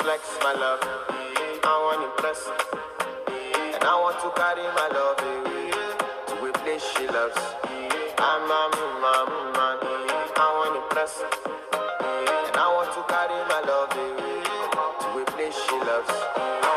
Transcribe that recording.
flex my love. I want impress. And I want to carry my love away to a place she loves. I'm a man. I want impress. And I want to carry my love away to a place she loves.